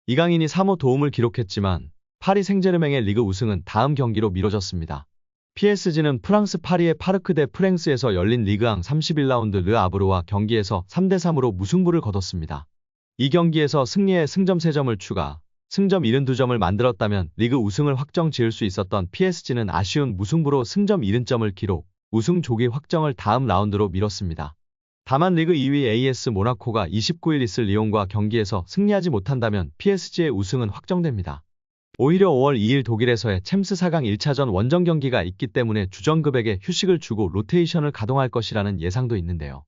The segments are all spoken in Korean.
이강인이 3호 도움을 기록했지만 파리 생제르맹의 리그 우승은 다음 경기로 미뤄졌습니다. PSG는 프랑스 파리의 파르크 대 프랭스에서 열린 리그앙 31라운드 르 아브르와 경기에서 3대3으로 무승부를 거뒀습니다. 이 경기에서 승리에 승점 3점을 추가, 승점 72점을 만들었다면 리그 우승을 확정 지을 수 있었던 PSG는 아쉬운 무승부로 승점 70점을 기록, 우승 조기 확정을 다음 라운드로 미뤘습니다. 다만 리그 2위 AS 모나코가 29일 있을 리옹과 경기에서 승리하지 못한다면 PSG의 우승은 확정됩니다. 오히려 5월 2일 독일에서의 챔스 4강 1차전 원정 경기가 있기 때문에 주전급에게 휴식을 주고 로테이션을 가동할 것이라는 예상도 있는데요.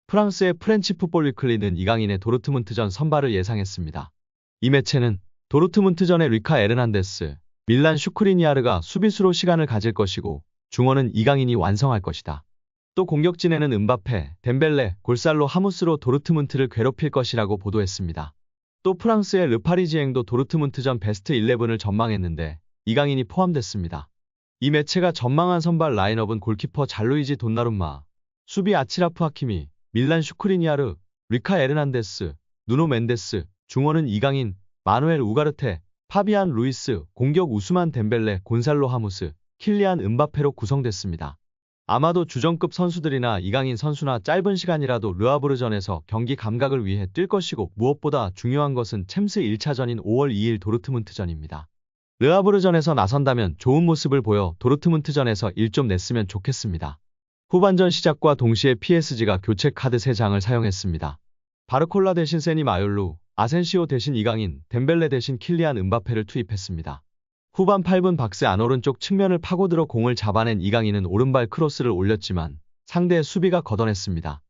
프랑스의 프렌치 풋볼 위클리는 이강인의 도르트문트전 선발을 예상했습니다. 이 매체는 도르트문트전의 리카 에르난데스, 밀란 슈크리니아르가 수비수로 시간을 가질 것이고 중원은 이강인이 완성할 것이다. 또 공격진에는 은바페, 덴벨레, 골살로 하무스로 도르트문트를 괴롭힐 것이라고 보도했습니다. 또 프랑스의 르파리지앵도 도르트문트전 베스트 11을 전망했는데 이강인이 포함됐습니다. 이 매체가 전망한 선발 라인업은 골키퍼 잘루이지 돈나룸마, 수비 아치라프 하키미, 밀란 슈크리니아르, 리카 에르난데스, 누노 멘데스, 중원은 이강인, 마누엘 우가르테, 파비안 루이스, 공격 우스만 덴벨레, 곤살로 하무스, 킬리안 은바페로 구성됐습니다. 아마도 주전급 선수들이나 이강인 선수나 짧은 시간이라도 르아브르전에서 경기 감각을 위해 뛸 것이고 무엇보다 중요한 것은 챔스 1차전인 5월 2일 도르트문트전입니다. 르아브르전에서 나선다면 좋은 모습을 보여 도르트문트전에서 1점 냈으면 좋겠습니다. 후반전 시작과 동시에 PSG가 교체 카드 3장을 사용했습니다. 바르콜라 대신 세니 마율루, 아센시오 대신 이강인, 덴벨레 대신 킬리안 은바페를 투입했습니다. 후반 8분 박스 안 오른쪽 측면을 파고들어 공을 잡아낸 이강인은 오른발 크로스를 올렸지만 상대의 수비가 걷어냈습니다.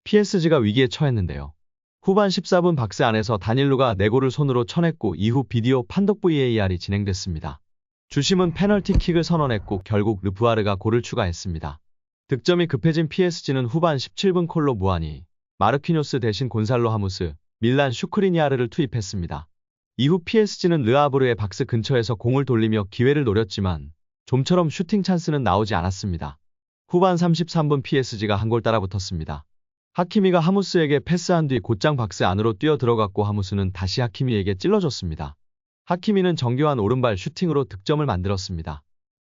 PSG가 위기에 처했는데요. 후반 14분 박스 안에서 다닐루가 네고를 손으로 쳐냈고 이후 비디오 판독 VAR이 진행됐습니다. 주심은 페널티킥을 선언했고 결국 르프아르가 골을 추가했습니다. 득점이 급해진 PSG는 후반 17분 콜로 무아니, 마르퀴뇨스 대신 곤살로 하무스, 밀란 슈크리니아르를 투입했습니다. 이후 PSG는 르아브르의 박스 근처에서 공을 돌리며 기회를 노렸지만 좀처럼 슈팅 찬스는 나오지 않았습니다. 후반 33분 PSG가 한 골 따라붙었습니다. 하키미가 하무스에게 패스한 뒤 곧장 박스 안으로 뛰어 들어갔고 하무스는 다시 하키미에게 찔러줬습니다. 하키미는 정교한 오른발 슈팅으로 득점을 만들었습니다.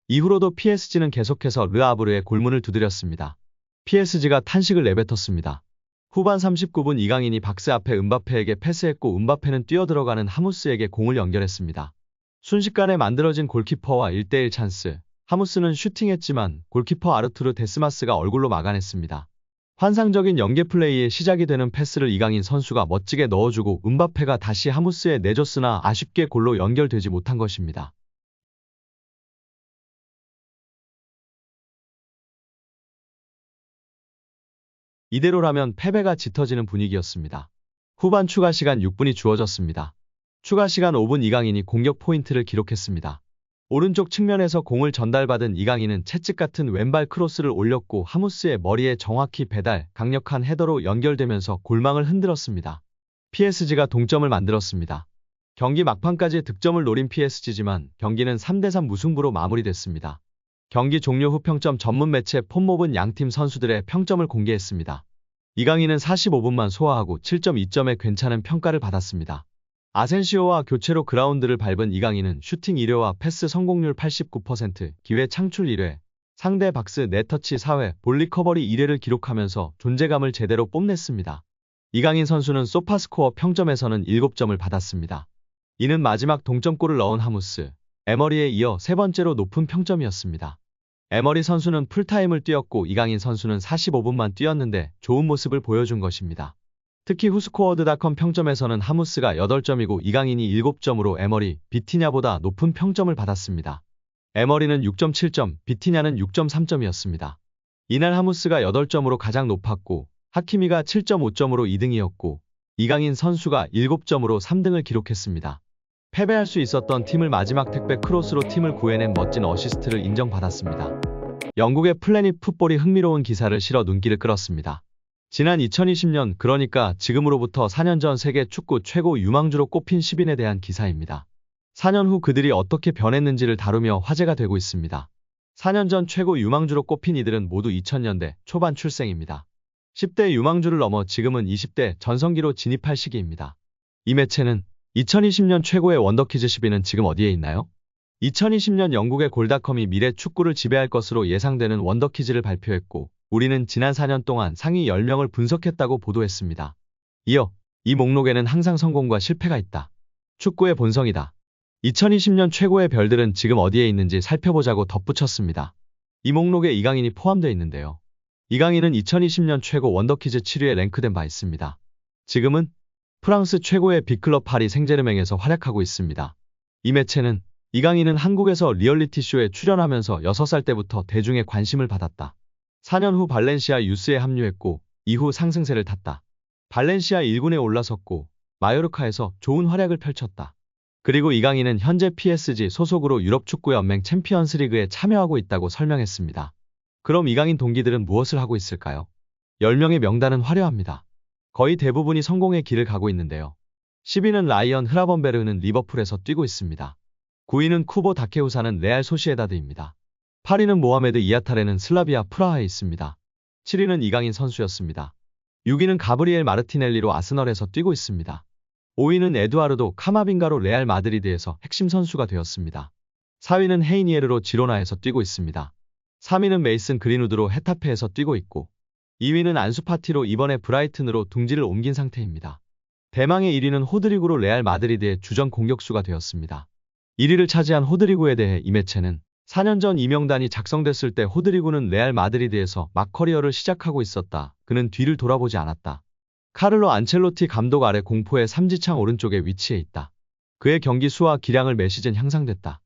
이후로도 PSG는 계속해서 르아브르의 골문을 두드렸습니다. PSG가 탄식을 내뱉었습니다. 후반 39분 이강인이 박스 앞에 은바페에게 패스했고 은바페는 뛰어들어가는 하무스에게 공을 연결했습니다. 순식간에 만들어진 골키퍼와 1대1 찬스, 하무스는 슈팅했지만 골키퍼 아르투르 데스마스가 얼굴로 막아냈습니다. 환상적인 연계 플레이의 시작이 되는 패스를 이강인 선수가 멋지게 넣어주고 은바페가 다시 하무스에 내줬으나 아쉽게 골로 연결되지 못한 것입니다. 이대로라면 패배가 짙어지는 분위기였습니다. 후반 추가 시간 6분이 주어졌습니다. 추가 시간 5분 이강인이 공격 포인트를 기록했습니다. 오른쪽 측면에서 공을 전달받은 이강인은 채찍 같은 왼발 크로스를 올렸고 하무스의 머리에 정확히 배달, 강력한 헤더로 연결되면서 골망을 흔들었습니다. PSG가 동점을 만들었습니다. 경기 막판까지 득점을 노린 PSG지만 경기는 3대3 무승부로 마무리됐습니다. 경기 종료 후 평점 전문 매체 폼몹은 양팀 선수들의 평점을 공개했습니다. 이강인은 45분만 소화하고 7.2점의 괜찮은 평가를 받았습니다. 아센시오와 교체로 그라운드를 밟은 이강인은 슈팅 1회와 패스 성공률 89%, 기회 창출 1회, 상대 박스 네터치 4회, 볼 리커버리 1회를 기록하면서 존재감을 제대로 뽐냈습니다. 이강인 선수는 소파스코어 평점에서는 7점을 받았습니다. 이는 마지막 동점골을 넣은 하무스, 에머리에 이어 세 번째로 높은 평점이었습니다. 에머리 선수는 풀타임을 뛰었고 이강인 선수는 45분만 뛰었는데 좋은 모습을 보여준 것입니다. 특히 후스코어드닷컴 평점에서는 하무스가 8점이고 이강인이 7점으로 에머리, 비티냐보다 높은 평점을 받았습니다. 에머리는 6.7점, 비티냐는 6.3점이었습니다. 이날 하무스가 8점으로 가장 높았고 하키미가 7.5점으로 2등이었고 이강인 선수가 7점으로 3등을 기록했습니다. 패배할 수 있었던 팀을 마지막 택배 크로스로 팀을 구해낸 멋진 어시스트를 인정받았습니다. 영국의 플래닛 풋볼이 흥미로운 기사를 실어 눈길을 끌었습니다. 지난 2020년 그러니까 지금으로부터 4년 전 세계 축구 최고 유망주로 꼽힌 10인에 대한 기사입니다. 4년 후 그들이 어떻게 변했는지를 다루며 화제가 되고 있습니다. 4년 전 최고 유망주로 꼽힌 이들은 모두 2000년대 초반 출생입니다. 10대 유망주를 넘어 지금은 20대 전성기로 진입할 시기입니다. 이 매체는 2020년 최고의 원더키즈 10위는 지금 어디에 있나요? 2020년 영국의 골닷컴이 미래 축구를 지배할 것으로 예상되는 원더키즈를 발표했고, 우리는 지난 4년 동안 상위 10명을 분석했다고 보도했습니다. 이어 이 목록에는 항상 성공과 실패가 있다. 축구의 본성이다. 2020년 최고의 별들은 지금 어디에 있는지 살펴보자고 덧붙였습니다. 이 목록에 이강인이 포함되어 있는데요. 이강인은 2020년 최고 원더키즈 7위에 랭크된 바 있습니다. 지금은 프랑스 최고의 빅클럽 파리 생제르맹에서 활약하고 있습니다. 이 매체는 이강인은 한국에서 리얼리티쇼에 출연하면서 6살 때부터 대중의 관심을 받았다. 4년 후 발렌시아 유스에 합류했고 이후 상승세를 탔다. 발렌시아 1군에 올라섰고 마요르카에서 좋은 활약을 펼쳤다. 그리고 이강인은 현재 PSG 소속으로 유럽축구연맹 챔피언스리그에 참여하고 있다고 설명했습니다. 그럼 이강인 동기들은 무엇을 하고 있을까요? 10명의 명단은 화려합니다. 거의 대부분이 성공의 길을 가고 있는데요. 10위는 라이언 흐라번베르흐는 리버풀에서 뛰고 있습니다. 9위는 쿠보 다케우사는 레알 소시에다드입니다. 8위는 모하메드 이아타레는 슬라비아 프라하에 있습니다. 7위는 이강인 선수였습니다. 6위는 가브리엘 마르티넬리로 아스널에서 뛰고 있습니다. 5위는 에두아르도 카마빙가로 레알 마드리드에서 핵심 선수가 되었습니다. 4위는 헤이니에르로 지로나에서 뛰고 있습니다. 3위는 메이슨 그린우드로 헤타페에서 뛰고 있고 2위는 안수파티로 이번에 브라이튼으로 둥지를 옮긴 상태입니다. 대망의 1위는 호드리구로 레알 마드리드의 주전 공격수가 되었습니다. 1위를 차지한 호드리구에 대해 이 매체는 4년 전 이 명단이 작성됐을 때 호드리구는 레알 마드리드에서 막 커리어를 시작하고 있었다. 그는 뒤를 돌아보지 않았다. 카를로 안첼로티 감독 아래 공포의 삼지창 오른쪽에 위치해 있다. 그의 경기 수와 기량을 매 시즌 향상됐다.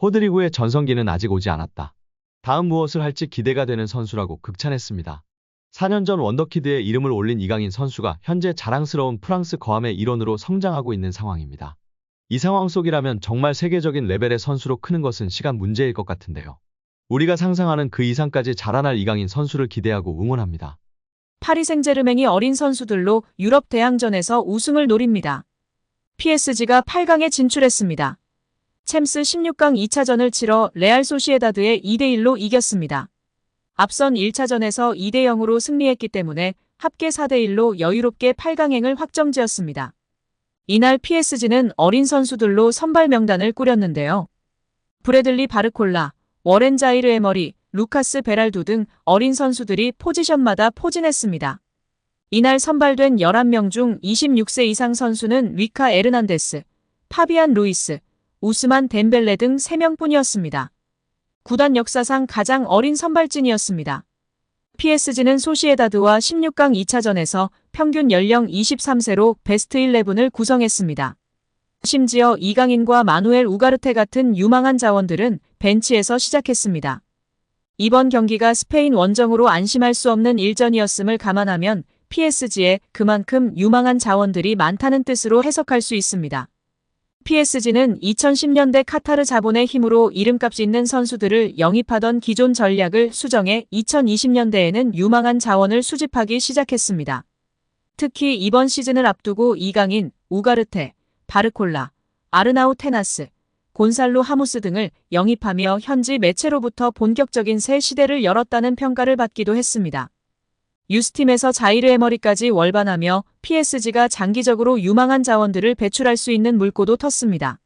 호드리구의 전성기는 아직 오지 않았다. 다음 무엇을 할지 기대가 되는 선수라고 극찬했습니다. 4년 전 원더키드에 이름을 올린 이강인 선수가 현재 자랑스러운 프랑스 거함의 일원으로 성장하고 있는 상황입니다. 이 상황 속이라면 정말 세계적인 레벨의 선수로 크는 것은 시간 문제일 것 같은데요. 우리가 상상하는 그 이상까지 자라날 이강인 선수를 기대하고 응원합니다. 파리 생제르맹이 어린 선수들로 유럽 대항전에서 우승을 노립니다. PSG가 8강에 진출했습니다. 챔스 16강 2차전을 치러 레알 소시에다드에 2대1로 이겼습니다. 앞선 1차전에서 2대0으로 승리했기 때문에 합계 4대1로 여유롭게 8강행을 확정지었습니다. 이날 PSG는 어린 선수들로 선발 명단을 꾸렸는데요. 브래들리 바르콜라, 워렌 자이르 에머리, 루카스 베랄두 등 어린 선수들이 포지션마다 포진했습니다. 이날 선발된 11명 중 26세 이상 선수는 위카 에르난데스, 파비안 루이스, 우스만 덴벨레 등 3명뿐이었습니다. 구단 역사상 가장 어린 선발진이었습니다. PSG는 소시에다드와 16강 2차전에서 평균 연령 23세로 베스트 11을 구성했습니다. 심지어 이강인과 마누엘 우가르테 같은 유망한 자원들은 벤치에서 시작했습니다. 이번 경기가 스페인 원정으로 안심할 수 없는 일전이었음을 감안하면 PSG에 그만큼 유망한 자원들이 많다는 뜻으로 해석할 수 있습니다. PSG는 2010년대 카타르 자본의 힘으로 이름값 있는 선수들을 영입하던 기존 전략을 수정해 2020년대에는 유망한 자원을 수집하기 시작했습니다. 특히 이번 시즌을 앞두고 이강인, 우가르테, 바르콜라, 아르나우 테나스, 곤살로 하무스 등을 영입하며 현지 매체로부터 본격적인 새 시대를 열었다는 평가를 받기도 했습니다. 유스팀에서 자이르 에머리까지 월반하며 PSG가 장기적으로 유망한 자원들을 배출할 수 있는 물꼬도 텄습니다.